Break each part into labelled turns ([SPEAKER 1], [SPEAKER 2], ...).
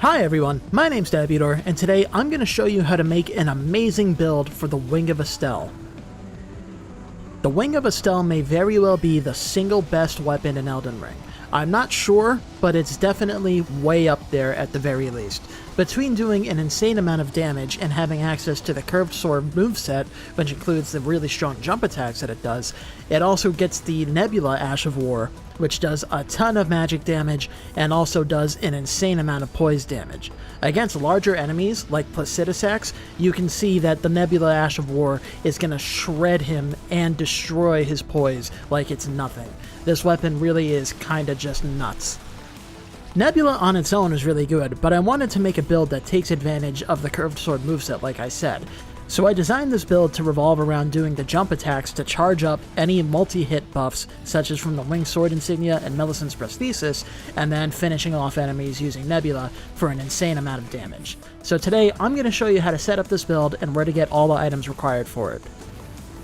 [SPEAKER 1] Hi everyone, my name's Debutor, and today I'm going to show you how to make an amazing build for the Wing of Astel. The Wing of Astel may very well be the single best weapon in Elden Ring. I'm not sure, but it's definitely way up there at the very least. Between doing an insane amount of damage and having access to the curved sword moveset, which includes the really strong jump attacks that it does, it also gets the Nebula Ash of War, which does a ton of magic damage and also does an insane amount of poise damage. Against larger enemies, like Prosthesis, you can see that the Nebula Ash of War is going to shred him and destroy his poise like it's nothing. This weapon really is kinda just nuts. Nebula on its own is really good, but I wanted to make a build that takes advantage of the curved sword moveset like I said. So I designed this build to revolve around doing the jump attacks to charge up any multi-hit buffs, such as from the Winged Sword Insignia and Milicent's Prosthesis, and then finishing off enemies using Nebula for an insane amount of damage. So today I'm going to show you how to set up this build and where to get all the items required for it.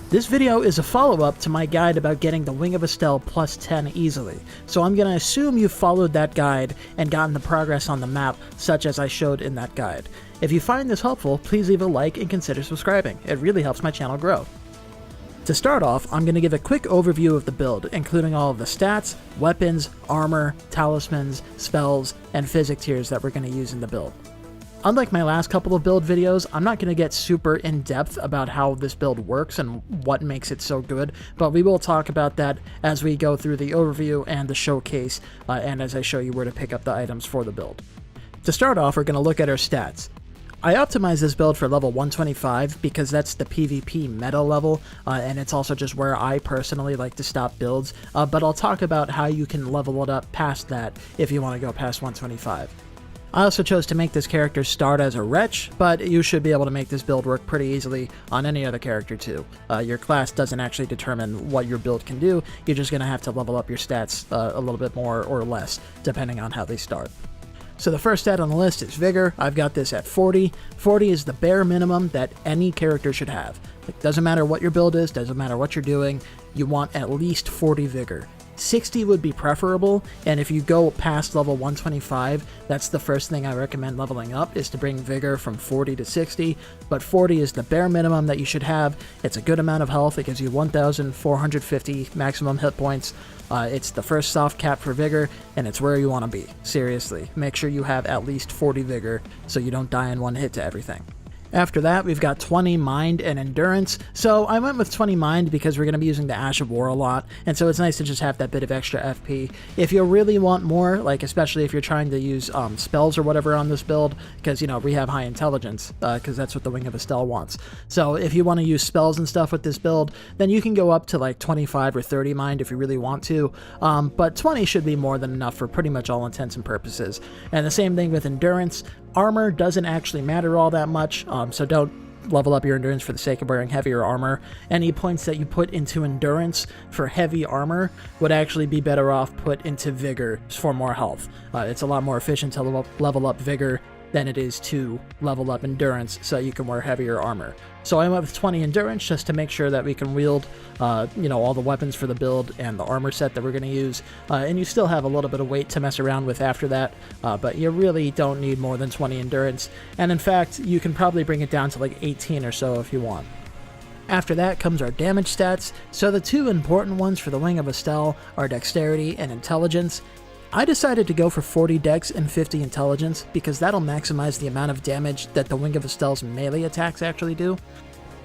[SPEAKER 1] This video is a follow-up to my guide about getting the Wing of Astel plus 10 easily, so I'm going to assume you've followed that guide and gotten the progress on the map such as I showed in that guide. If you find this helpful, please leave a like and consider subscribing. It really helps my channel grow. To start off, I'm going to give a quick overview of the build, including all of the stats, weapons, armor, talismans, spells, and physic tiers that we're going to use in the build. Unlike my last couple of build videos, I'm not going to get super in-depth about how this build works and what makes it so good, but we will talk about that as we go through the overview and the showcase, and as I show you where to pick up the items for the build. To start off, we're going to look at our stats. I optimized this build for level 125 because that's the PvP meta level, and it's also just where I personally like to stop builds, but I'll talk about how you can level it up past that if you want to go past 125. I also chose to make this character start as a Wretch, but you should be able to make this build work pretty easily on any other character too. Your class doesn't actually determine what your build can do, you're just going to have to level up your stats a little bit more or less, depending on how they start. So the first stat on the list is Vigor. I've got this at 40. 40 is the bare minimum that any character should have. It doesn't matter what your build is, doesn't matter what you're doing, you want at least 40 Vigor. 60 would be preferable, and if you go past level 125, that's the first thing I recommend leveling up, is to bring Vigor from 40 to 60, but 40 is the bare minimum that you should have. It's a good amount of health, it gives you 1,450 maximum hit points, it's the first soft cap for Vigor, and it's where you want to be. Seriously, make sure you have at least 40 Vigor, so you don't die in one hit to everything. After that, we've got 20 Mind and Endurance, so I went with 20 Mind because we're going to be using the Ash of War a lot, and so it's nice to just have that bit of extra FP. If you really want more, like especially if you're trying to use spells or whatever on this build, because, you know, we have high intelligence, because that's what the Wing of Astel wants. So if you want to use spells and stuff with this build, then you can go up to like 25 or 30 Mind if you really want to, but 20 should be more than enough for pretty much all intents and purposes. And the same thing with Endurance. Armor doesn't actually matter all that much, so don't level up your endurance for the sake of wearing heavier armor. Any points that you put into endurance for heavy armor would actually be better off put into vigor for more health. It's a lot more efficient to level up vigor than it is to level up endurance so you can wear heavier armor. So I went with 20 endurance just to make sure that we can wield all the weapons for the build and the armor set that we're going to use, and you still have a little bit of weight to mess around with after that, but you really don't need more than 20 endurance, and in fact you can probably bring it down to like 18 or so if you want. After that comes our damage stats, so the two important ones for the Wing of Astel are Dexterity and Intelligence. I decided to go for 40 Dex and 50 Intelligence because that'll maximize the amount of damage that the Wing of Astel's melee attacks actually do.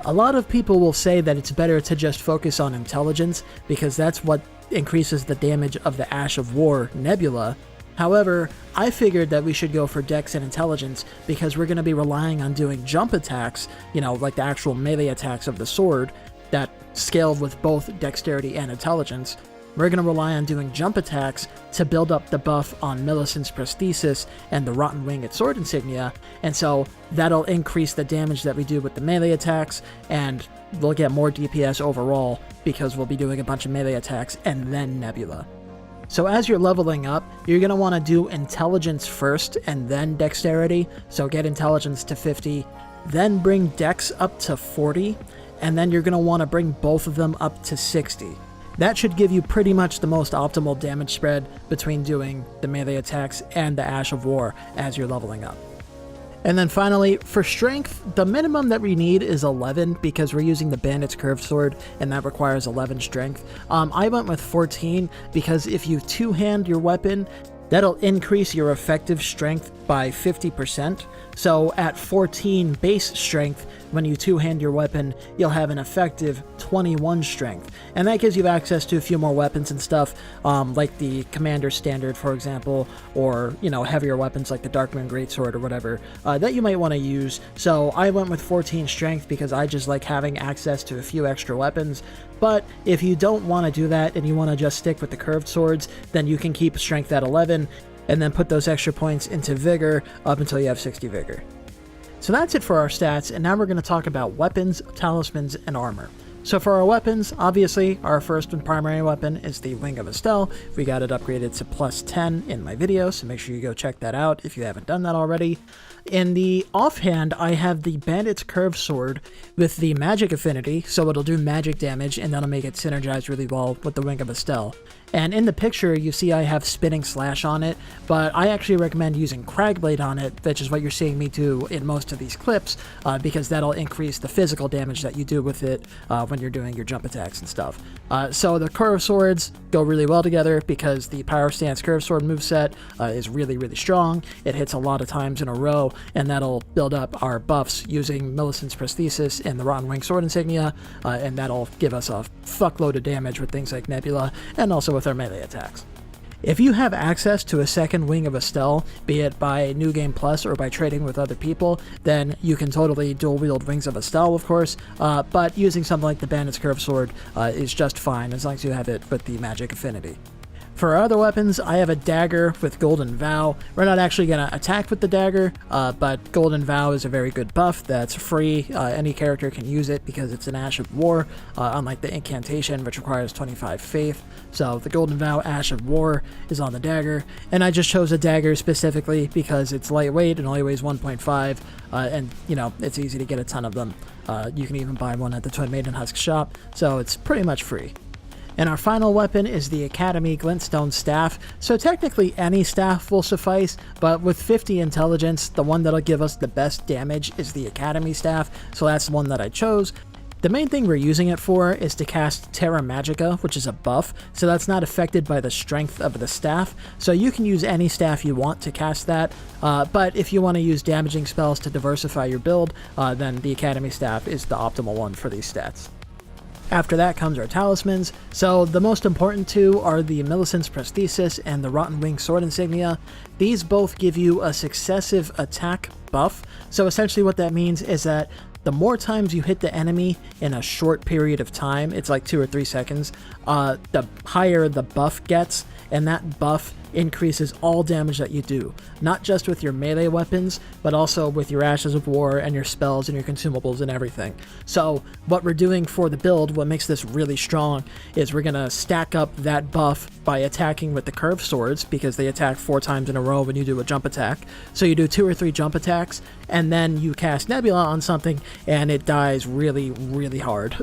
[SPEAKER 1] A lot of people will say that it's better to just focus on Intelligence because that's what increases the damage of the Ash of War Nebula. However, I figured that we should go for Dex and Intelligence because we're going to be relying on doing jump attacks, like the actual melee attacks of the sword that scale with both Dexterity and Intelligence. We're going to rely on doing jump attacks to build up the buff on Milicent's Prosthesis and the Rotten Winged Sword Insignia, and so that'll increase the damage that we do with the melee attacks, and we'll get more DPS overall because we'll be doing a bunch of melee attacks and then Nebula. So as you're leveling up, you're going to want to do Intelligence first and then Dexterity, so get Intelligence to 50, then bring Dex up to 40, and then you're going to want to bring both of them up to 60. That should give you pretty much the most optimal damage spread between doing the melee attacks and the Ash of War as you're leveling up. And then finally, for strength, the minimum that we need is 11 because we're using the Bandit's Curved Sword and that requires 11 strength. I went with 14 because if you two-hand your weapon, that'll increase your effective strength by 50%. So at 14 base strength, when you two-hand your weapon, you'll have an effective 21 strength. And that gives you access to a few more weapons and stuff, like the Commander Standard, for example, or, you know, heavier weapons like the Darkmoon Greatsword or whatever, that you might want to use. So I went with 14 strength because I just like having access to a few extra weapons. But if you don't want to do that and you want to just stick with the curved swords, then you can keep strength at 11 and then put those extra points into vigor up until you have 60 vigor. So that's it for our stats, and now we're going to talk about weapons, talismans, and armor. So for our weapons, obviously, our first and primary weapon is the Wing of Astel. We got it upgraded to plus 10 in my video, so make sure you go check that out if you haven't done that already. In the offhand, I have the Bandit's Curved Sword with the magic affinity, so it'll do magic damage, and that'll make it synergize really well with the Wing of Astel. And in the picture, you see I have Spinning Slash on it, but I actually recommend using Cragblade on it, which is what you're seeing me do in most of these clips, because that'll increase the physical damage that you do with it when you're doing your jump attacks and stuff. So the curved swords go really well together because the Power Stance Curved Sword moveset is really, really strong. It hits a lot of times in a row, and that'll build up our buffs using Milicent's Prosthesis and the Rotten Winged Sword Insignia, and that'll give us a fuckload of damage with things like Nebula, and also with our melee attacks. If you have access to a second Wing of Astel, be it by New Game Plus or by trading with other people, then you can totally dual wield Wings of Astel, of course, but using something like the Bandit's Curved Sword is just fine as long as you have it with the magic affinity. For our other weapons, I have a dagger with Golden Vow. We're not actually going to attack with the dagger, but Golden Vow is a very good buff that's free. Any character can use it because it's an Ash of War, unlike the incantation, which requires 25 faith. So the Golden Vow Ash of War is on the dagger, and I just chose a dagger specifically because it's lightweight and only weighs 1.5, and, you know, it's easy to get a ton of them. You can even buy one at the Twin Maiden Husk shop, so it's pretty much free. And our final weapon is the Academy Glintstone Staff. So technically any staff will suffice, but with 50 intelligence, the one that'll give us the best damage is the Academy Staff, so that's the one that I chose. The main thing we're using it for is to cast Terra Magica, which is a buff, so that's not affected by the strength of the staff, so you can use any staff you want to cast that, but if you want to use damaging spells to diversify your build, then the Academy Staff is the optimal one for these stats. After that comes our talismans. So the most important two are the Milicent's Prosthesis and the Rotten Winged Sword Insignia. These both give you a successive attack buff. So essentially what that means is that the more times you hit the enemy in a short period of time, it's like 2 or 3 seconds, the higher the buff gets, and that buff increases all damage that you do, not just with your melee weapons, but also with your Ashes of War and your spells and your consumables and everything. So what we're doing for the build, what makes this really strong, is we're going to stack up that buff by attacking with the curved swords, because they attack 4 times in a row when you do a jump attack. So you do 2 or 3 jump attacks, and then you cast Nebula on something, and it dies really, really hard.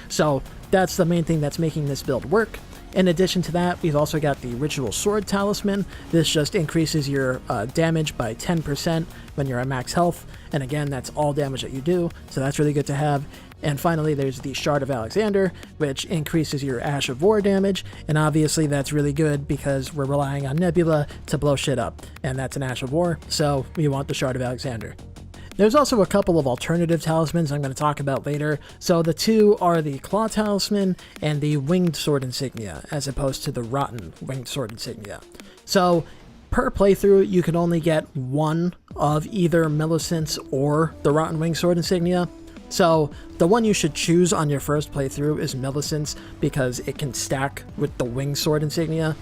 [SPEAKER 1] So that's the main thing that's making this build work. In addition to that, we've also got the Ritual Sword Talisman. This just increases your damage by 10% when you're at max health, and again, that's all damage that you do, so that's really good to have. And finally, there's the Shard of Alexander, which increases your Ash of War damage, and obviously that's really good because we're relying on Nebula to blow shit up, and that's an Ash of War, so we want the Shard of Alexander. There's also a couple of alternative talismans I'm going to talk about later. So the two are the Claw Talisman and the Winged Sword Insignia, as opposed to the Rotten Winged Sword Insignia. So per playthrough, you can only get one of either Milicent's or the Rotten Winged Sword Insignia. So the one you should choose on your first playthrough is Milicent's because it can stack with the Winged Sword Insignia.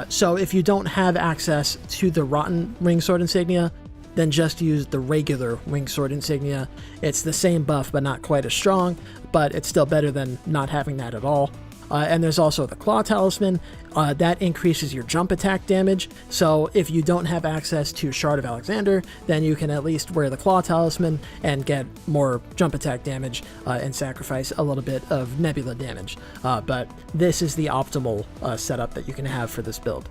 [SPEAKER 1] So if you don't have access to the Rotten Winged Sword Insignia, then just use the regular Winged Sword Insignia. It's the same buff, but not quite as strong, but it's still better than not having that at all. And there's also the Claw Talisman. That increases your jump attack damage, so if you don't have access to Shard of Alexander, then you can at least wear the Claw Talisman and get more jump attack damage and sacrifice a little bit of Nebula damage. But this is the optimal setup that you can have for this build.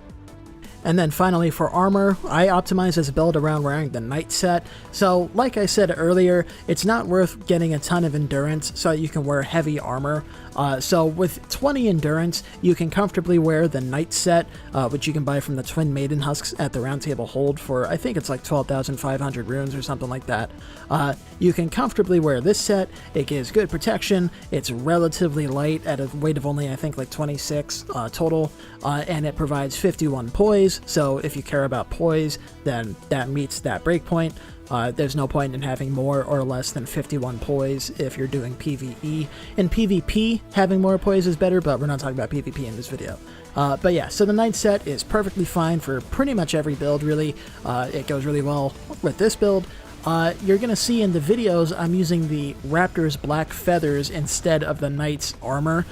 [SPEAKER 1] And then finally for armor, I optimize this build around wearing the Knight set. So like I said earlier, it's not worth getting a ton of endurance so that you can wear heavy armor. So with 20 endurance, you can comfortably wear the Knight set, which you can buy from the Twin Maiden Husks at the Round Table Hold for, I think it's like 12,500 runes or something like that. You can comfortably wear this set. It gives good protection. It's relatively light at a weight of only, I think, like 26 total, and it provides 51 poise. So if you care about poise, then that meets that breakpoint. There's no point in having more or less than 51 poise if you're doing PvE. In PvP, having more poise is better, but we're not talking about PvP in this video. But yeah, so the Knight set is perfectly fine for pretty much every build, really. It goes really well with this build. You're going to see in the videos I'm using the Raptor's Black Feathers instead of the Knight's armor.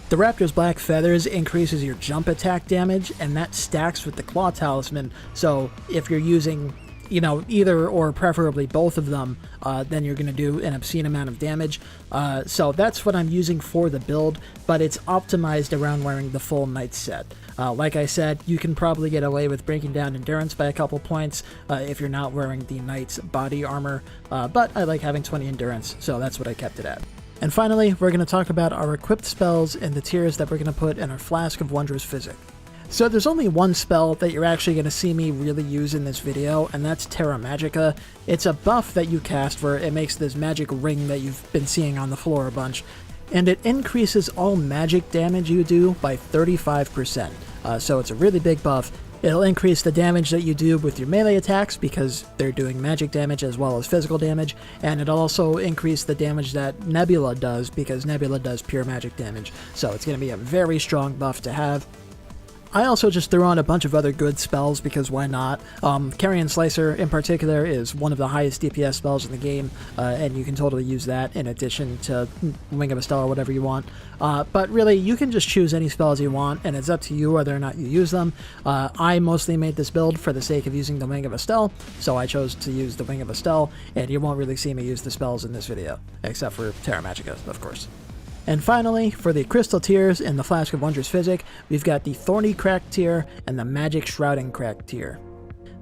[SPEAKER 1] The Raptor's Black Feathers increases your jump attack damage, and that stacks with the Claw Talisman, so if you're using, you know, either or preferably both of them, then you're going to do an obscene amount of damage. So that's what I'm using for the build, but it's optimized around wearing the full Knight set. Like I said, you can probably get away with breaking down endurance by a couple points if you're not wearing the Knight's body armor, but I like having 20 endurance, so that's what I kept it at. And finally, we're going to talk about our equipped spells and the tiers that we're going to put in our Flask of Wondrous Physic. So there's only one spell that you're actually going to see me really use in this video, and that's Terra Magica. It's a buff that you cast where it makes this magic ring that you've been seeing on the floor a bunch, and it increases all magic damage you do by 35%. So it's a really big buff. It'll increase the damage that you do with your melee attacks because they're doing magic damage as well as physical damage, and it'll also increase the damage that Nebula does because Nebula does pure magic damage. So it's going to be a very strong buff to have. I also just threw on a bunch of other good spells because why not? Carrion Slicer in particular is one of the highest DPS spells in the game, and you can totally use that in addition to Wing of Astel or whatever you want. But really, you can just choose any spells you want, and it's up to you whether or not you use them. I mostly made this build for the sake of using the Wing of Astel, so I chose to use the Wing of Astel, and you won't really see me use the spells in this video, except for Terra Magica, of course. And finally, for the crystal tiers in the Flask of Wondrous Physic, we've got the Thorny cracked tier and the Magic Shrouding cracked tier.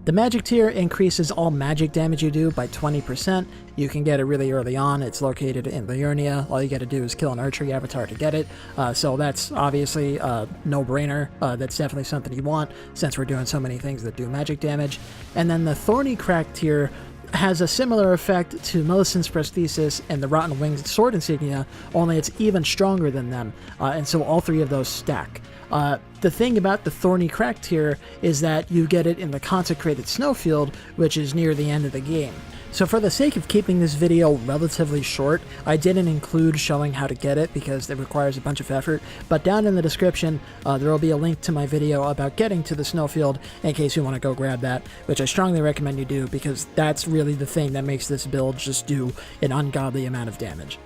[SPEAKER 1] The magic tier increases all magic damage you do by 20%. You can get it really early on. It's located in Liurnia. All you gotta do is kill an archery avatar to get it. So that's obviously a no-brainer. That's definitely something you want since we're doing so many things that do magic damage. And then the Thorny cracked tier has a similar effect to Milicent's Prosthesis and the Rotten Winged Sword Insignia, only it's even stronger than them, and so all three of those stack. The thing about the Thorny cracked tier is that you get it in the Consecrated Snowfield, which is near the end of the game. So for the sake of keeping this video relatively short, I didn't include showing how to get it because it requires a bunch of effort, but down in the description there will be a link to my video about getting to the Snowfield in case you want to go grab that, which I strongly recommend you do because that's really the thing that makes this build just do an ungodly amount of damage.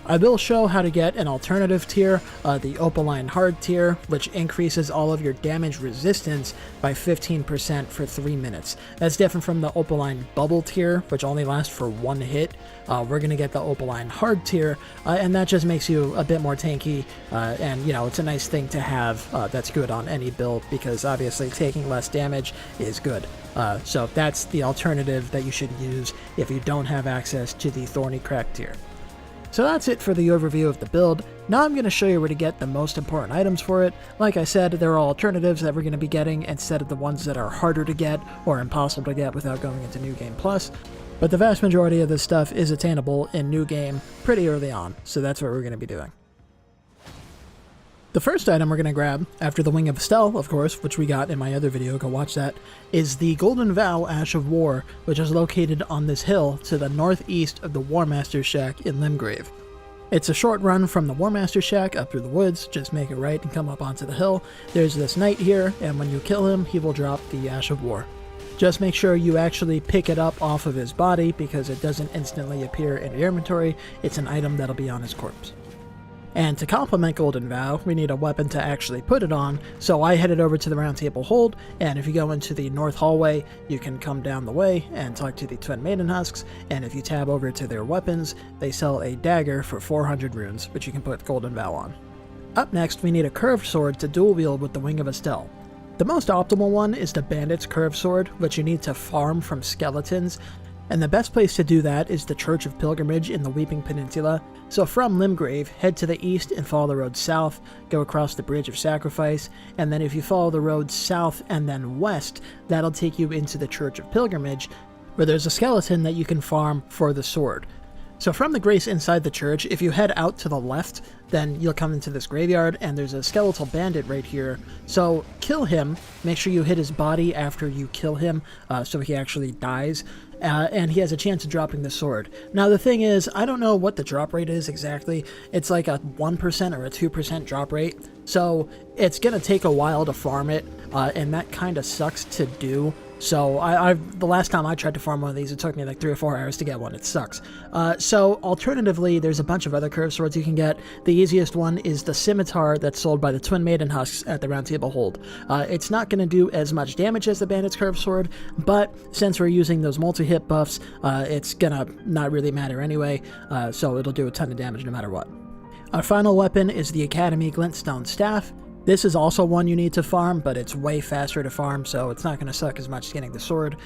[SPEAKER 1] I will show how to get an alternative tier, the Opaline Hardtear, which increases all of your damage resistance by 15% for 3 minutes. That's different from the Opaline Bubble tier, which only lasts for 1 hit. We're going to get the Opaline Hardtear, and that just makes you a bit more tanky, and you know, it's a nice thing to have that's good on any build, because obviously taking less damage is good. So that's the alternative that you should use if you don't have access to the Thorny cracked tier. So that's it for the overview of the build. Now I'm going to show you where to get the most important items for it. Like I said, there are alternatives that we're going to be getting instead of the ones that are harder to get or impossible to get without going into New Game Plus. But the vast majority of this stuff is attainable in New Game pretty early on, so that's what we're going to be doing. The first item we're going to grab, after the Wing of Astel, of course, which we got in my other video, go watch that, is the Golden Vow Ash of War, which is located on this hill to the northeast of the War Master's Shack in Limgrave. It's a short run from the War Master's Shack up through the woods, just make it right and come up onto the hill. There's this knight here, and when you kill him, he will drop the Ash of War. Just make sure you actually pick it up off of his body, because it doesn't instantly appear in your inventory. It's an item that'll be on his corpse. And to complement Golden Vow, we need a weapon to actually put it on, so I headed over to the Round Table Hold, and if you go into the north hallway, you can come down the way and talk to the Twin Maiden Husks, and if you tab over to their weapons, they sell a dagger for 400 runes, which you can put Golden Vow on. Up next, we need a curved sword to dual wield with the Wing of Astel. The most optimal one is the Bandit's curved sword, which you need to farm from skeletons, and the best place to do that is the Church of Pilgrimage in the Weeping Peninsula. So from Limgrave, head to the east and follow the road south, go across the Bridge of Sacrifice, and then if you follow the road south and then west, that'll take you into the Church of Pilgrimage, where there's a skeleton that you can farm for the sword. So from the grace inside the church, if you head out to the left, then you'll come into this graveyard, and there's a skeletal bandit right here. So kill him, make sure you hit his body after you kill him, so he actually dies, and he has a chance of dropping the sword. Now the thing is, I don't know what the drop rate is exactly. It's like a 1% or a 2% drop rate, so it's going to take a while to farm it, and that kind of sucks to do. So the last time I tried to farm one of these, it took me like 3 or 4 hours to get one. It sucks. So alternatively, there's a bunch of other curved swords you can get. The easiest one is the scimitar that's sold by the Twin Maiden Husks at the Round Table Hold. It's not going to do as much damage as the Bandit's curved sword, but since we're using those multi-hit buffs, it's gonna not really matter anyway, so it'll do a ton of damage no matter what. Our final weapon is the Academy Glintstone Staff. This is also one you need to farm, but it's way faster to farm, so it's not going to suck as much as getting the sword.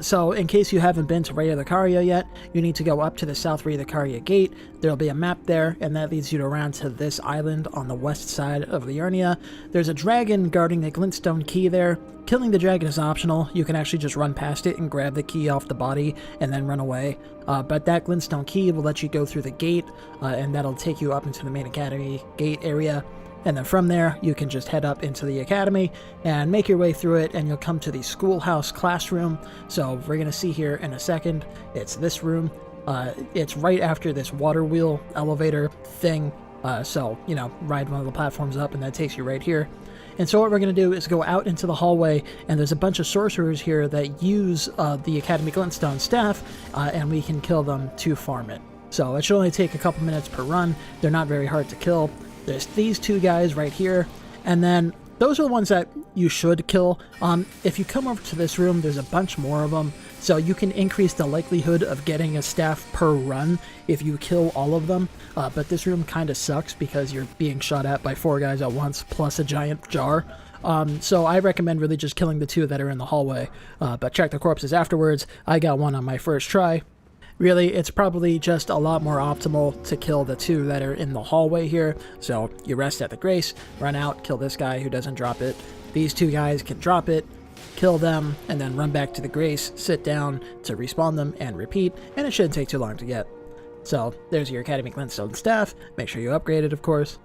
[SPEAKER 1] So in case you haven't been to Raya the Caria yet, you need to go up to the South Raya the Caria gate. There'll be a map there, and that leads you around to this island on the west side of Liurnia. There's a dragon guarding the Glintstone key there. Killing the dragon is optional. You can actually just run past it and grab the key off the body and then run away. But that Glintstone key will let you go through the gate, and that'll take you up into the main academy gate area. And then from there, you can just head up into the academy and make your way through it, and you'll come to the schoolhouse classroom. So we're going to see here in a second, it's this room. It's right after this water wheel elevator thing. So, you know, ride one of the platforms up and that takes you right here. And so what we're going to do is go out into the hallway, and there's a bunch of sorcerers here that use the Academy Glintstone Staff, and we can kill them to farm it. So it should only take a couple minutes per run. They're not very hard to kill. There's these two guys right here, and then those are the ones that you should kill. If you come over to this room, there's a bunch more of them, so you can increase the likelihood of getting a staff per run if you kill all of them. But this room kind of sucks because you're being shot at by 4 guys at once, plus a giant jar. So I recommend really just killing the 2 that are in the hallway, but check the corpses afterwards. I got one on my first try. Really, it's probably just a lot more optimal to kill the 2 that are in the hallway here. So you rest at the grace, run out, kill this guy who doesn't drop it. These 2 guys can drop it, kill them, and then run back to the grace, sit down to respawn them, and repeat, and it shouldn't take too long to get. So there's your Academy Glintstone Staff. Make sure you upgrade it, of course.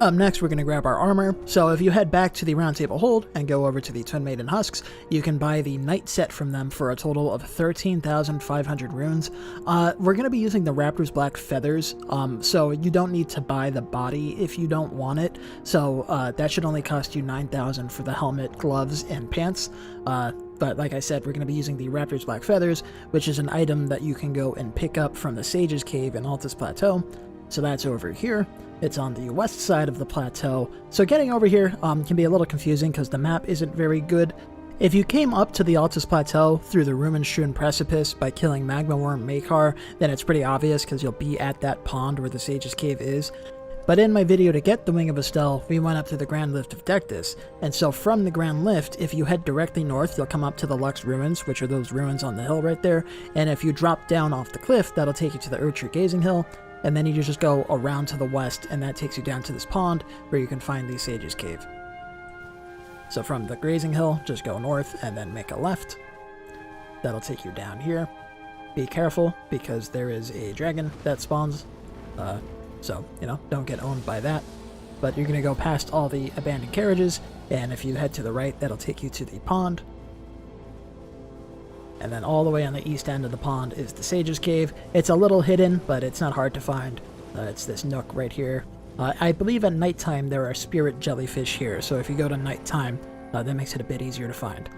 [SPEAKER 1] Up next, we're going to grab our armor. So if you head back to the Round Table Hold and go over to the Twin Maiden Husks, you can buy the Knight set from them for a total of 13,500 runes. We're going to be using the Raptor's Black Feathers, so you don't need to buy the body if you don't want it. So that should only cost you 9,000 for the helmet, gloves, and pants. But like I said, we're going to be using the Raptor's Black Feathers, which is an item that you can go and pick up from the Sage's Cave in Altus Plateau. So that's over here. It's on the west side of the plateau. So getting over here can be a little confusing because the map isn't very good. If you came up to the Altus Plateau through the ruin-strewn precipice by killing Magma Worm Makar, then it's pretty obvious because you'll be at that pond where the Sage's Cave is. But in my video to get the Wing of Astel, we went up to the Grand Lift of Dectus, and so from the Grand Lift, if you head directly north, you'll come up to the Lux Ruins, which are those ruins on the hill right there, and if you drop down off the cliff, that'll take you to the Erdtree Gazing Hill, and then you just go around to the west, and that takes you down to this pond, where you can find the Sage's Cave. So from the Grazing Hill, just go north, and then make a left. That'll take you down here. Be careful, because there is a dragon that spawns, so, you know, don't get owned by that. But you're going to go past all the abandoned carriages, and if you head to the right, that'll take you to the pond. And then all the way on the east end of the pond is the Sage's Cave. It's a little hidden, but it's not hard to find. It's this nook right here. I believe at nighttime there are spirit jellyfish here, so if you go to nighttime, that makes it a bit easier to find.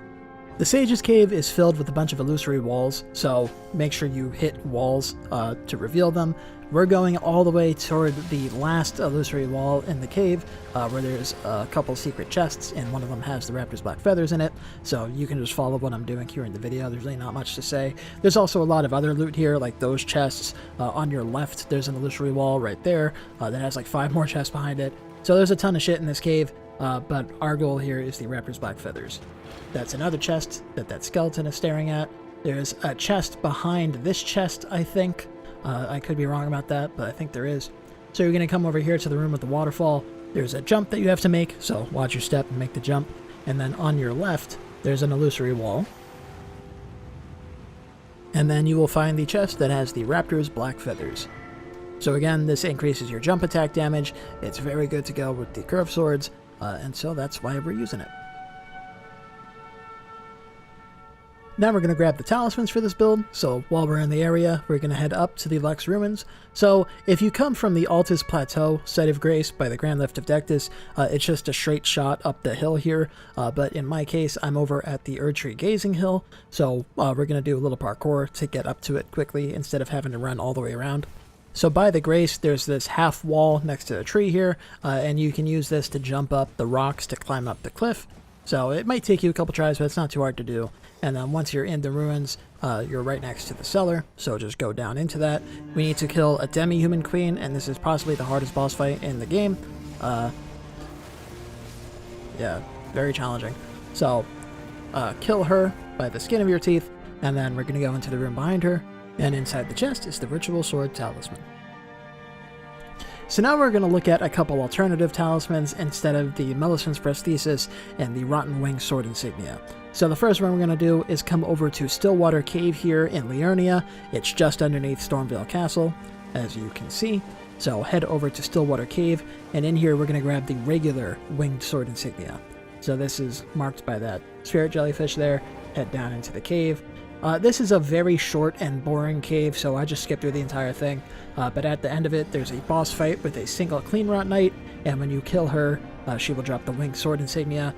[SPEAKER 1] The Sage's Cave is filled with a bunch of illusory walls, so make sure you hit walls to reveal them. We're going all the way toward the last illusory wall in the cave, where there's a couple secret chests, and one of them has the Raptor's black feathers in it, so you can just follow what I'm doing here in the video. There's really not much to say. There's also a lot of other loot here, like those chests. On your left, there's an illusory wall right there that has like 5 more chests behind it. So there's a ton of shit in this cave, but our goal here is the Raptor's black feathers. That's another chest that skeleton is staring at. There's a chest behind this chest, I think. I could be wrong about that, but I think there is. So you're going to come over here to the room with the waterfall. There's a jump that you have to make, so watch your step and make the jump. And then on your left, there's an illusory wall. And then you will find the chest that has the Raptor's black feathers. So again, this increases your jump attack damage. It's very good to go with the curved swords, and so that's why we're using it. Now we're going to grab the talismans for this build, so while we're in the area, we're going to head up to the Lex Ruins. So if you come from the Altus Plateau, Site of Grace by the Grand Lift of Dectus, it's just a straight shot up the hill here, but in my case, I'm over at the Erdtree Gazing Hill, so we're going to do a little parkour to get up to it quickly instead of having to run all the way around. So by the Grace, there's this half wall next to the tree here, and you can use this to jump up the rocks to climb up the cliff. So it might take you a couple tries, but it's not too hard to do. And then once you're in the ruins, you're right next to the cellar, so just go down into that. We need to kill a demi-human queen, and this is possibly the hardest boss fight in the game. Yeah, very challenging. So kill her by the skin of your teeth, and then we're going to go into the room behind her, and inside the chest is the Ritual Sword Talisman. So now we're going to look at a couple alternative talismans instead of the Milicent's Prosthesis and the Rotten Winged Sword Insignia. So the first one we're going to do is come over to Stillwater Cave here in Liurnia. It's just underneath Stormveil Castle, as you can see. So head over to Stillwater Cave, and in here we're going to grab the regular Winged Sword Insignia. So this is marked by that spirit jellyfish there. Head down into the cave. This is a very short and boring cave, so I just skipped through the entire thing. But at the end of it, there's a boss fight with a single Clean Rot Knight, and when you kill her, she will drop the Winged Sword Insignia.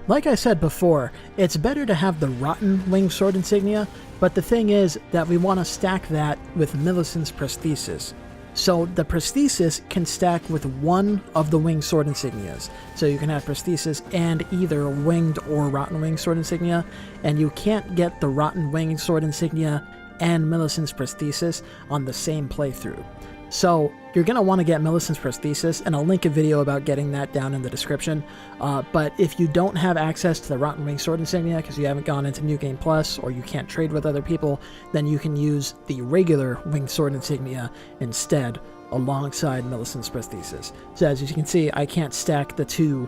[SPEAKER 1] Like I said before, it's better to have the Rotten Winged Sword Insignia, but the thing is that we want to stack that with Milicent's Prosthesis. So the Prosthesis can stack with one of the Winged Sword Insignias. So you can have Prosthesis and either Winged or Rotten Winged Sword Insignia, and you can't get the Rotten Winged Sword Insignia and Milicent's Prosthesis on the same playthrough. So you're going to want to get Milicent's Prosthesis, and I'll link a video about getting that down in the description. But if you don't have access to the Rotten Winged Sword Insignia because you haven't gone into New Game Plus or you can't trade with other people, then you can use the regular Winged Sword Insignia instead alongside Milicent's Prosthesis. So as you can see, I can't stack the two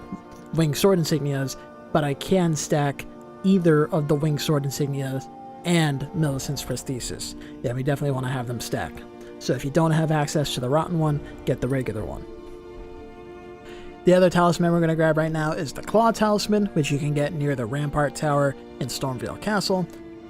[SPEAKER 1] Winged Sword Insignias, but I can stack either of the Winged Sword Insignias and Milicent's Prosthesis. Yeah, we definitely want to have them stack. So if you don't have access to the Rotten one, get the regular one. The other talisman we're going to grab right now is the Claw Talisman, which you can get near the Rampart Tower in Stormveil Castle.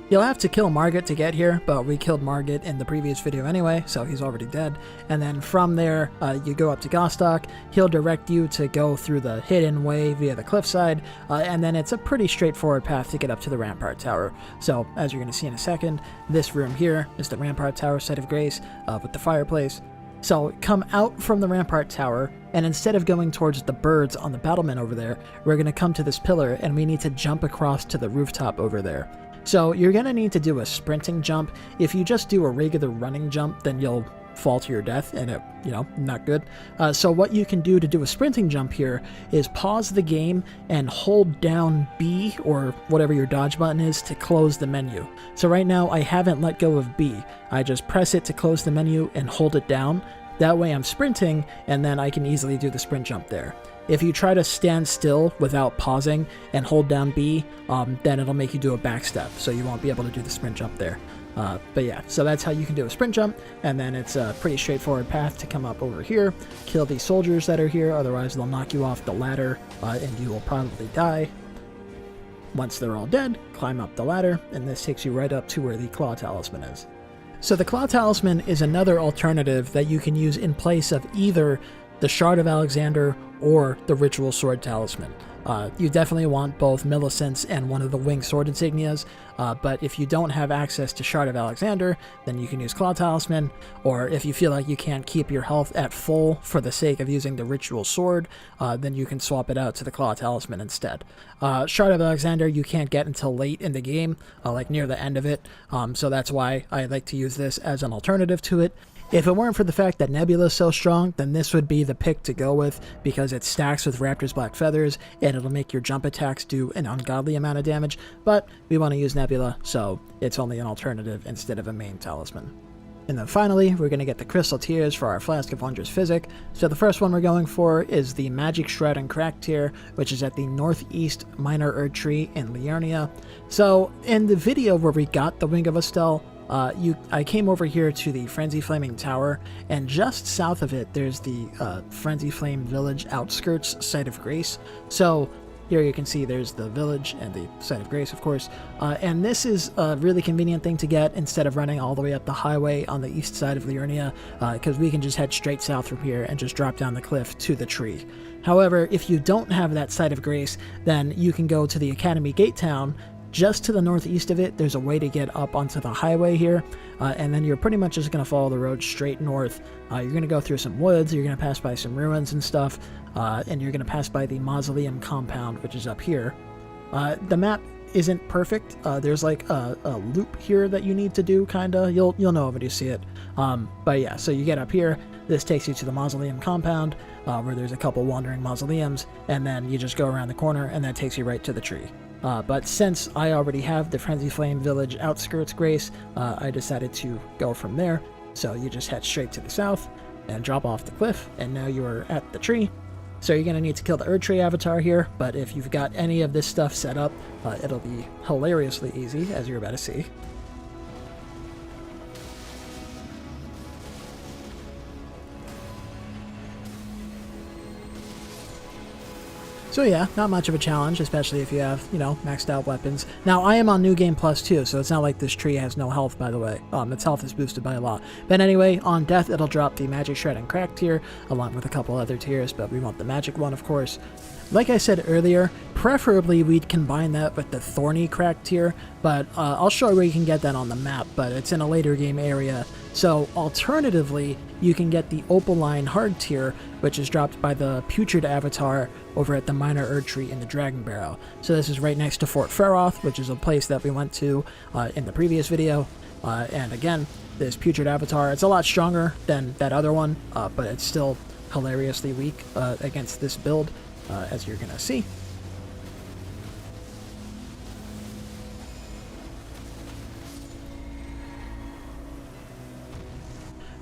[SPEAKER 1] You'll have to kill Margit to get here, but we killed Margit in the previous video anyway, so he's already dead. And then from there, you go up to Gostock. He'll direct you to go through the hidden way via the cliffside, and then it's a pretty straightforward path to get up to the Rampart Tower. So, as you're going to see in a second, this room here is the Rampart Tower Site of Grace with the fireplace. So come out from the Rampart Tower, and instead of going towards the birds on the battlement over there, we're going to come to this pillar, and we need to jump across to the rooftop over there. So you're going to need to do a sprinting jump. If you just do a regular running jump, then you'll fall to your death, and it, not good. So what you can do to do a sprinting jump here is pause the game and hold down B, or whatever your dodge button is, to close the menu. So right now I haven't let go of B. I just press it to close the menu and hold it down. That way I'm sprinting, and then I can easily do the sprint jump there. If you try to stand still without pausing and hold down B, then it'll make you do a back step, so you won't be able to do the sprint jump there. But yeah, so that's how you can do a sprint jump, and then it's a pretty straightforward path to come up over here, kill the soldiers that are here, otherwise they'll knock you off the ladder, and you will probably die. Once they're all dead, climb up the ladder, and this takes you right up to where the Claw Talisman is. So the Claw Talisman is another alternative that you can use in place of either the Shard of Alexander or the Ritual Sword Talisman. You definitely want both Milicent's and one of the Winged Sword Insignias, but if you don't have access to Shard of Alexander, then you can use Claw Talisman, or if you feel like you can't keep your health at full for the sake of using the Ritual Sword, then you can swap it out to the Claw Talisman instead. Shard of Alexander you can't get until late in the game, like near the end of it, so that's why I like to use this as an alternative to it. If it weren't for the fact that Nebula is so strong, then this would be the pick to go with, because it stacks with Raptor's Black Feathers, and it'll make your jump attacks do an ungodly amount of damage, but we want to use Nebula, so it's only an alternative instead of a main talisman. And then finally, we're going to get the Crystal Tears for our Flask of Wondrous Physic. So the first one we're going for is the Magic Shrouding Tier, which is at the Northeast Minor Erdtree in Liurnia. So in the video where we got the Wing of Astel, I came over here to the Frenzy Flaming Tower, and just south of it there's the Frenzy Flame Village outskirts Site of Grace. So here you can see there's the village and the Site of Grace, of course, and this is a really convenient thing to get instead of running all the way up the highway on the east side of Liurnia, because we can just head straight south from here and just drop down the cliff to the tree. However, if you don't have that Site of Grace, then you can go to the Academy Gate Town. Just to the northeast of it, there's a way to get up onto the highway here, and then you're pretty much just going to follow the road straight north. You're going to go through some woods, you're going to pass by some ruins and stuff, and you're going to pass by the Mausoleum compound, which is up here. The map isn't perfect. There's like a loop here that you need to do, kinda. You'll know when you see it. But yeah, so you get up here, this takes you to the Mausoleum compound, where there's a couple wandering mausoleums, and then you just go around the corner, and that takes you right to the tree. But since I already have the Frenzy Flame Village outskirts Grace, I decided to go from there. So you just head straight to the south and drop off the cliff, and now you are at the tree. So you're going to need to kill the Erdtree avatar here, but if you've got any of this stuff set up, it'll be hilariously easy, as you're about to see. So yeah, not much of a challenge, especially if you have, you know, maxed out weapons. Now, I am on New Game Plus too, so it's not like this tree has no health, by the way. Its health is boosted by a lot. But anyway, on death, it'll drop the Magic Shrouding tier, along with a couple other tiers, but we want the magic one, of course. Like I said earlier, preferably we'd combine that with the Thorny tier, but I'll show you where you can get that on the map, but it's in a later game area. So alternatively, you can get the Opaline Hardtear, which is dropped by the Putrid avatar over at the Minor Erdtree in the Dragon Barrow. So this is right next to Fort Feroth, which is a place that we went to in the previous video. And again, this Putrid avatar, it's a lot stronger than that other one, but it's still hilariously weak against this build, as you're gonna see.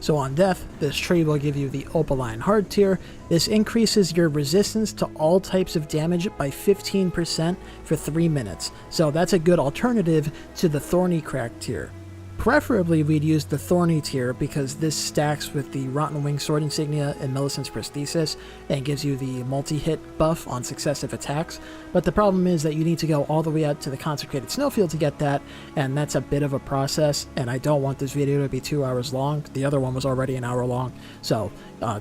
[SPEAKER 1] So on death, this tree will give you the Opaline Hardtear. This increases your resistance to all types of damage by 15% for 3 minutes. So that's a good alternative to the Thorny tier. Preferably, we'd use the Thorny tier because this stacks with the Rotten Winged Sword Insignia and Milicent's Prosthesis and gives you the multi-hit buff on successive attacks. But the problem is that you need to go all the way out to the Consecrated Snowfield to get that, and that's a bit of a process, and I don't want this video to be 2 hours long. The other one was already an hour long, so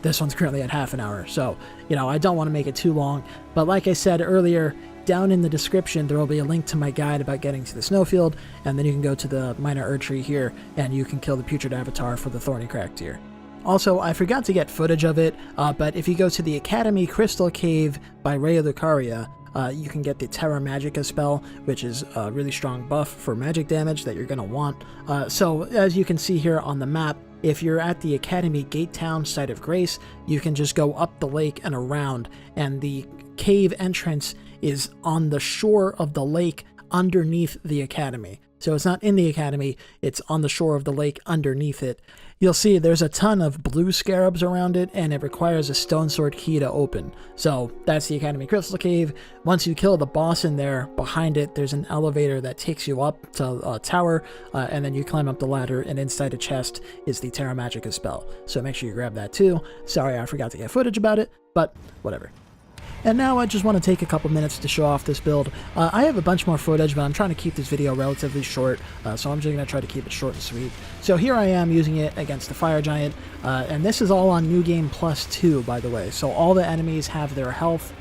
[SPEAKER 1] this one's currently at half an hour. So, you know, I don't want to make it too long, but like I said earlier, down in the description there will be a link to my guide about getting to the Snowfield, and then you can go to the Minor Erdtree here and you can kill the Putrid avatar for the Thorny tier. Also, I forgot to get footage of it, but if you go to the Academy Crystal Cave by Rhea Lucaria, you can get the Terra Magica spell, which is a really strong buff for magic damage that you're going to want. So as you can see here on the map, if you're at the Academy Gate Town Site of Grace, you can just go up the lake and around, and the cave entrance is on the shore of the lake underneath the Academy. So it's not in the Academy, it's on the shore of the lake underneath it. You'll see there's a ton of blue scarabs around it, and it requires a stone sword key to open. So that's the Academy Crystal Cave. Once you kill the boss in there, behind it there's an elevator that takes you up to a tower, and then you climb up the ladder, and inside a chest is the Terra Magica spell. So make sure you grab that too. Sorry I forgot to get footage about it, but whatever. And now I just want to take a couple minutes to show off this build. I have a bunch more footage, but I'm trying to keep this video relatively short, so I'm just going to try to keep it short and sweet. So here I am using it against the Fire Giant, and this is all on New Game Plus 2, by the way. So all the enemies have their health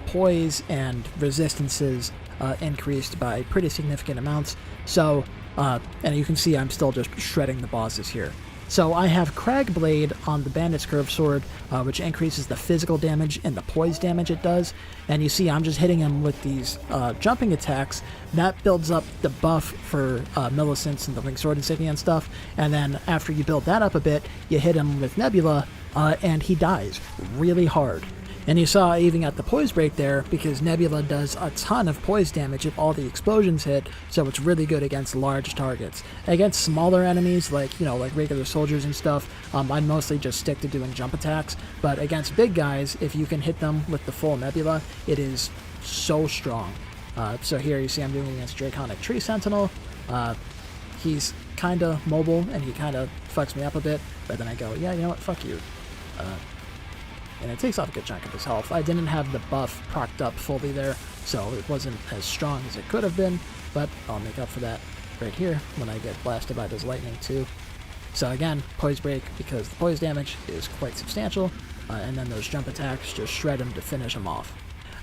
[SPEAKER 1] poise and resistances increased by pretty significant amounts. So, and you can see I'm still just shredding the bosses here. So I have Crag Blade on the Bandit's Curved Sword, which increases the physical damage and the poise damage it does. And you see I'm just hitting him with these jumping attacks. That builds up the buff for Milicent and the Winged Sword Insignia and stuff. And then after you build that up a bit, you hit him with Nebula, and he dies really hard. And you saw I even got the poise break there because Nebula does a ton of poise damage if all the explosions hit, so it's really good against large targets. Against smaller enemies, like, you know, like regular soldiers and stuff, I'd mostly just stick to doing jump attacks, but against big guys, if you can hit them with the full Nebula, it is so strong. So here you see I'm doing against Draconic Tree Sentinel. He's kinda mobile, and he kinda fucks me up a bit, but then I go, yeah, you know what, fuck you. And it takes off a good chunk of his health. I didn't have the buff procced up fully there, so it wasn't as strong as it could have been, but I'll make up for that right here when I get blasted by this lightning too. So again, poise break because the poise damage is quite substantial, and then those jump attacks just shred him to finish him off.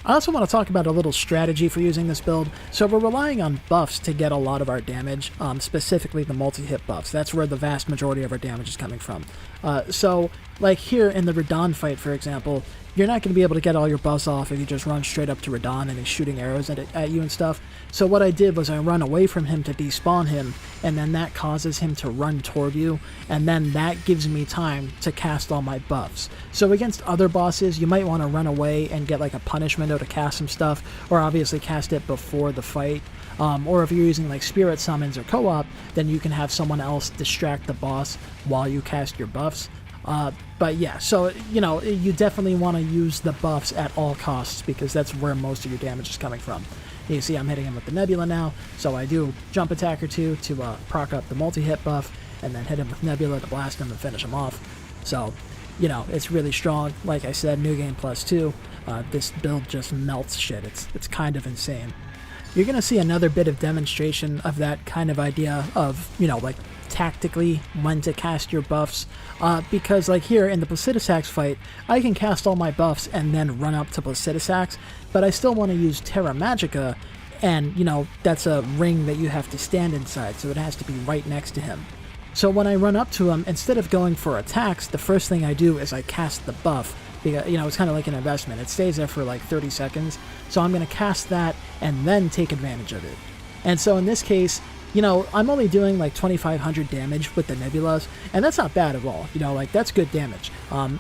[SPEAKER 1] I also want to talk about a little strategy for using this build. So we're relying on buffs to get a lot of our damage, specifically the multi-hit buffs. That's where the vast majority of our damage is coming from. So like here in the Radon fight, for example, you're not going to be able to get all your buffs off if you just run straight up to Radon and he's shooting arrows at you and stuff. So what I did was I run away from him to despawn him, and then that causes him to run toward you, and then that gives me time to cast all my buffs. So against other bosses, you might want to run away and get like a punish window to cast some stuff, or obviously cast it before the fight. Or if you're using like spirit summons or co-op, then you can have someone else distract the boss while you cast your buffs. But yeah, so, you know, you definitely want to use the buffs at all costs because that's where most of your damage is coming from. You see I'm hitting him with the Nebula now, so I do jump attack or two to proc up the multi-hit buff, and then hit him with Nebula to blast him and finish him off. So, you know, it's really strong. Like I said, new game +2. This build just melts shit. It's kind of insane. You're going to see another bit of demonstration of that kind of idea of, you know, like tactically when to cast your buffs, because like here in the Prosthesis fight, I can cast all my buffs and then run up to Prosthesis, but I still want to use Terra Magica, and you know, that's a ring that you have to stand inside, so it has to be right next to him. So when I run up to him, instead of going for attacks, the first thing I do is I cast the buff. Because, you know, it's kind of like an investment. It stays there for like 30 seconds, so I'm going to cast that and then take advantage of it. And so in this case, you know, I'm only doing like 2,500 damage with the Nebulas, and that's not bad at all. You know, like, that's good damage.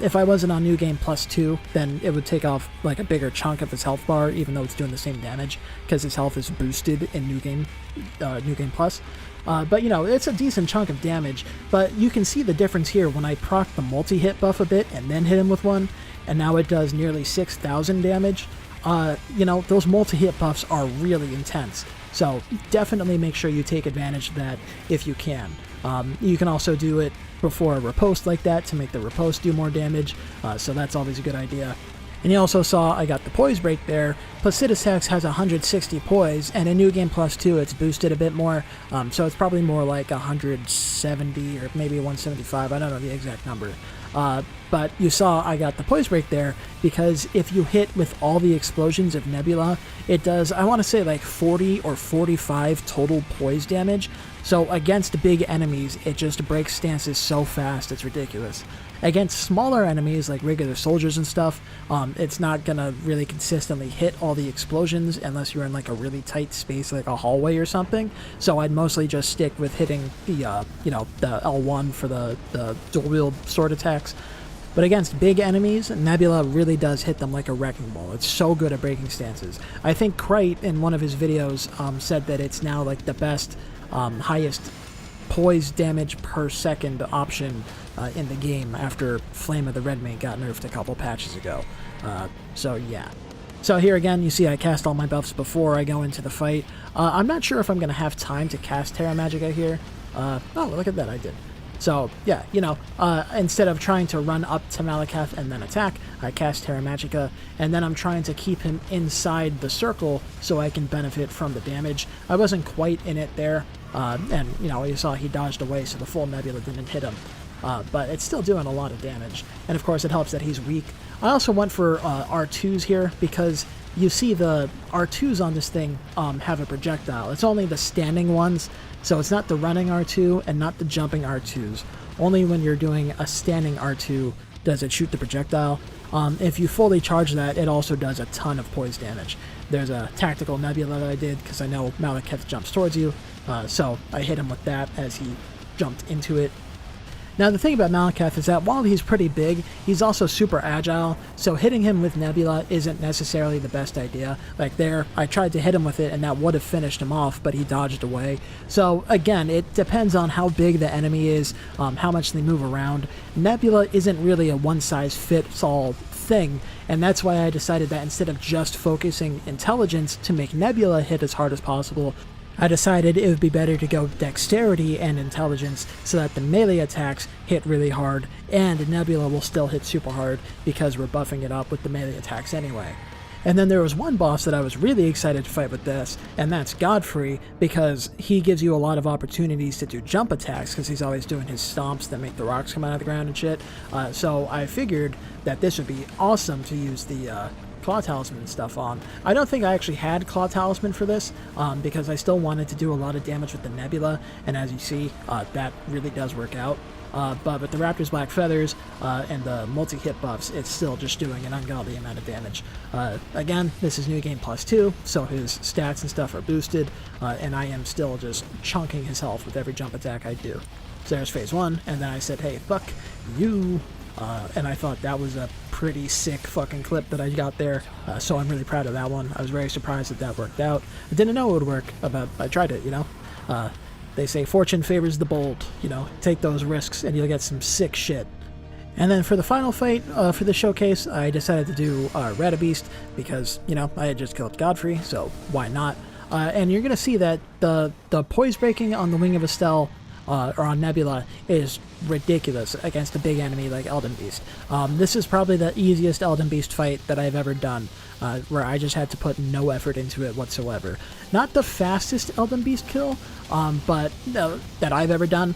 [SPEAKER 1] If I wasn't on New Game +2, then it would take off like a bigger chunk of his health bar, even though it's doing the same damage, because his health is boosted in New Game Plus. But, you know, it's a decent chunk of damage, but you can see the difference here when I proc the multi-hit buff a bit and then hit him with one, and now it does nearly 6,000 damage. You know, those multi-hit buffs are really intense, so definitely make sure you take advantage of that if you can. You can also do it before a riposte like that to make the riposte do more damage, so that's always a good idea. And you also saw I got the poise break there. Prosthesis has 160 poise, and in New Game +2 it's boosted a bit more, so it's probably more like 170 or maybe 175, I don't know the exact number. But you saw I got the poise break there because if you hit with all the explosions of Nebula, it does, I want to say like 40 or 45 total poise damage. So against big enemies, it just breaks stances so fast, it's ridiculous. Against smaller enemies like regular soldiers and stuff, it's not gonna really consistently hit all the explosions unless you're in like a really tight space like a hallway or something. So I'd mostly just stick with hitting the you know, the L1 for the dual wield sword attacks. But against big enemies, Nebula really does hit them like a wrecking ball. It's so good at breaking stances. I think Krite in one of his videos said that it's now like the best highest poise damage per second option in the game after Flame of the Red Mage got nerfed a couple patches ago. So yeah. So here again, you see I cast all my buffs before I go into the fight. I'm not sure if I'm going to have time to cast Terra Magica here. Oh, look at that, I did. So yeah, you know, instead of trying to run up to Malekith and then attack, I cast Terra Magica, and then I'm trying to keep him inside the circle so I can benefit from the damage. I wasn't quite in it there, and you know, you saw he dodged away, so the full Nebula didn't hit him. but it's still doing a lot of damage. And of course it helps that he's weak. I also went for R2s here because you see the R2s on this thing have a projectile. It's only the standing ones, so it's not the running R2 and not the jumping R2s. Only when you're doing a standing R2 does it shoot the projectile. If you fully charge that, it also does a ton of poise damage. There's a tactical nebula that I did because I know Milicent jumps towards you, so I hit him with that as he jumped into it. Now the thing about Milicent is that while he's pretty big, he's also super agile, so hitting him with Nebula isn't necessarily the best idea. Like there, I tried to hit him with it and that would have finished him off, but he dodged away. So again, it depends on how big the enemy is, how much they move around. Nebula isn't really a one-size-fits-all thing, and that's why I decided that instead of just focusing intelligence to make Nebula hit as hard as possible, I decided it would be better to go dexterity and intelligence so that the melee attacks hit really hard and Nebula will still hit super hard because we're buffing it up with the melee attacks anyway. And then there was one boss that I was really excited to fight with this, and that's Godfrey, because he gives you a lot of opportunities to do jump attacks because he's always doing his stomps that make the rocks come out of the ground and shit. So I figured that this would be awesome to use the Claw Talisman stuff on. I don't think I actually had Claw Talisman for this, because I still wanted to do a lot of damage with the Nebula, and as you see, that really does work out. But with the Raptor's Black Feathers and the multi-hit buffs, it's still just doing an ungodly amount of damage. Again, this is New Game Plus 2, so his stats and stuff are boosted, and I am still just chunking his health with every jump attack I do. So there's phase 1, and then I said, hey, fuck you. And I thought that was a pretty sick fucking clip that I got there, so I'm really proud of that one. I was very surprised that worked out. I didn't know it would work, but I tried it, you know? They say fortune favors the bold, you know? Take those risks and you'll get some sick shit. And then for the final fight for the showcase, I decided to do Red Beast because, you know, I had just killed Godfrey, so why not? And you're going to see that the poise breaking on the Wing of Astel or on Nebula is ridiculous against a big enemy like Elden Beast. This is probably the easiest Elden Beast fight that I've ever done, where I just had to put no effort into it whatsoever. Not the fastest Elden Beast kill, but that I've ever done,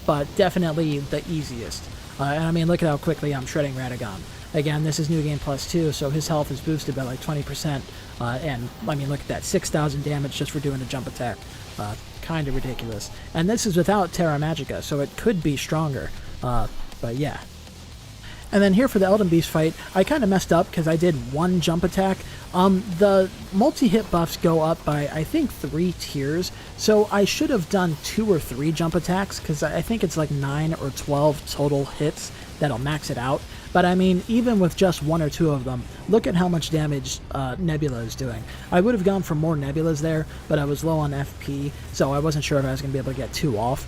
[SPEAKER 1] but definitely the easiest. And I mean, look at how quickly I'm shredding Radagon. Again, this is New Game Plus 2, so his health is boosted by like 20%, and I mean, look at that, 6,000 damage just for doing a jump attack. Kind of ridiculous. And this is without Terra Magica, so it could be stronger, but yeah. And then here for the Elden Beast fight, I kind of messed up because I did one jump attack. The multi-hit buffs go up by, I think, 3 tiers, so I should have done 2 or 3 jump attacks because I think it's like 9 or 12 total hits that'll max it out. But I mean, even with just 1 or 2 of them, look at how much damage Nebula is doing. I would have gone for more Nebulas there, but I was low on FP, so I wasn't sure if I was going to be able to get 2 off.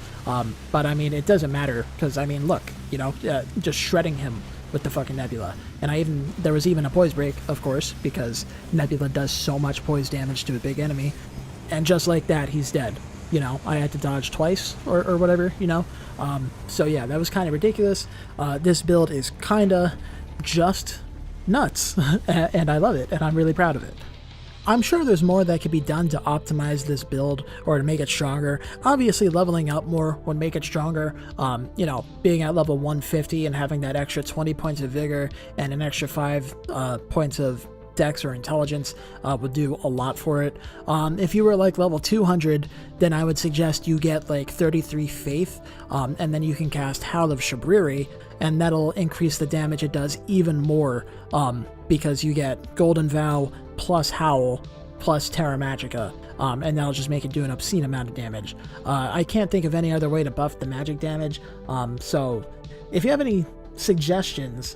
[SPEAKER 1] But I mean, it doesn't matter, because I mean, look, you know, just shredding him with the fucking Nebula. And there was even a poise break, of course, because Nebula does so much poise damage to a big enemy. And just like that, he's dead. You know, I had to dodge twice or whatever, you know. So yeah, that was kind of ridiculous. This build is kind of just nuts, and I love it, and I'm really proud of it. I'm sure there's more that could be done to optimize this build or to make it stronger. Obviously, leveling up more would make it stronger. You know, being at level 150 and having that extra 20 points of vigor and an extra 5 points of dex or intelligence would do a lot for it. If you were like level 200, then I would suggest you get like 33 faith, and then you can cast Howl of Shabriri, and that'll increase the damage it does even more, because you get Golden Vow plus Howl plus Terra Magica, and that'll just make it do an obscene amount of damage. I can't think of any other way to buff the magic damage, so if you have any suggestions,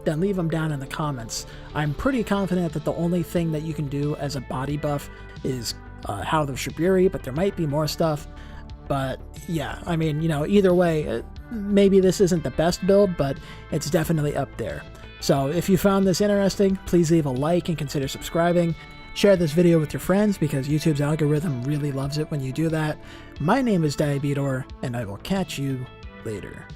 [SPEAKER 1] then leave them down in the comments. I'm pretty confident that the only thing that you can do as a body buff is Howl of Shabriri, but there might be more stuff. But yeah, I mean, you know, either way, maybe this isn't the best build, but it's definitely up there. So if you found this interesting, please leave a like and consider subscribing. Share this video with your friends because YouTube's algorithm really loves it when you do that. My name is Diabetor, and I will catch you later.